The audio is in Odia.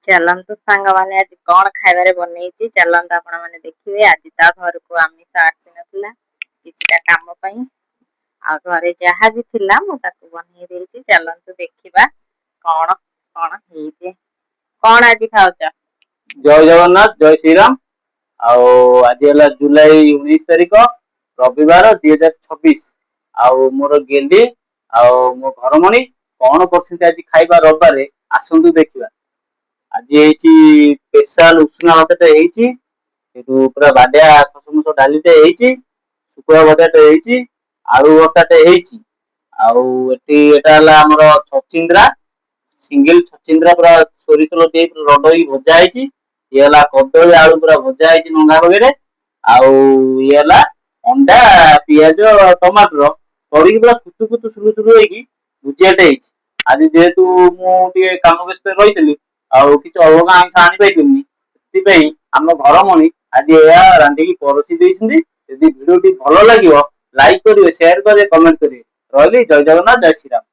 ଚାଲନ୍ତୁ ସାଙ୍ଗମାନେ ଆଜି କଣ ଖାଇବାରେ ବନେଇଛି ଚାଲନ୍ତୁ ଆପଣ ମାନେ ଦେଖିବେ। ଆଜି ତା ଘରକୁ ଆମିଷ ଆସିନଥିଲା କିଛିଟା କାମ ପାଇଁ, ଆଉ ଘରେ ଯାହା ବି ଥିଲା ମୁଁ ତାକୁ ବନେଇ ଦେଇଛି। ଚାଲନ୍ତୁ ଦେଖିବା କଣ କଣ ହେଇଛି। କଣ ଆଜି ଖାଉଛ? ଜୟ ଜଗନ୍ନାଥ, ଜୟ ଶ୍ରୀରାମ। ଆଉ ଆଜି ହେଲା ଜୁଲାଇ 19 ତାରିଖ ରବିବାର 2026। ଆଉ ମୋର ଗେଣ୍ଡି ଆଉ ମୋ ଘରମଣି କଣ କରୁଛନ୍ତି ଆଜି ଖାଇବା ରବିବାରେ ଆସନ୍ତୁ ଦେଖିବା। ଆଜି ହେଇଛି ସ୍ପେଶାଲ ଉଷୁନା ଭାତଟେ ହେଇଛି। ସେଇଠୁ ପୁରା ବାଡିଆ ଖସ ଖସ ଡାଲିଟେ ହେଇଛି, ଶୁଖୁଆ ଭଜାଟେ ହେଇଛି, ଆଳୁ ଭର୍ତାଟେ ହେଇଛି। ଆଉ ଏଟା ହେଲା ଆମର ଛଚିନ୍ଦ୍ରା, ସିଙ୍ଗଲ ଛଚିନ୍ଦ୍ରା ପୁରା ସୋରିଷ ତେଲ ଦେଇ ରଡ ହେଇକି ଭଜା ହେଇଛି। ଇଏ ହେଲା କଦଳୀ ଆଳୁ ପୁରା ଭଜା ହେଇଛି ନଙ୍ଗା ପଗରେ। ଆଉ ଇଏ ହେଲା ଅଣ୍ଡା, ପିଆଜ, ଟମାଟର ପଡିକି ପୁରା କୁତୁ କୁତୁ ସୁଲୁ ସୁଲୁ ହେଇକି ଭୁଜିଆଟେ ହେଇଛି। ଆଜି ଯେହେତୁ ମୁଁ ଟିକେ କାମ ବ୍ୟସ୍ତରେ ରହିଥିଲି ଆଉ କିଛି ଅଲଗା ଆଇଁଷ ଆଣିପାରିଲିନି, ସେଥିପାଇଁ ଆମ ଘରମଣି ଆଜି ଏହା ରାନ୍ଧିକି ପରଷି ଦେଇଛନ୍ତି। ଯଦି ଭିଡିଓଟି ଭଲ ଲାଗିବ ଲାଇକ୍ କରିବେ, ସେୟାର କରିବେ, କମେଣ୍ଟ କରିବେ। ରହିଲି, ଜୟ ଜଗନ୍ନାଥ, ଜୟ ଶ୍ରୀରାମ।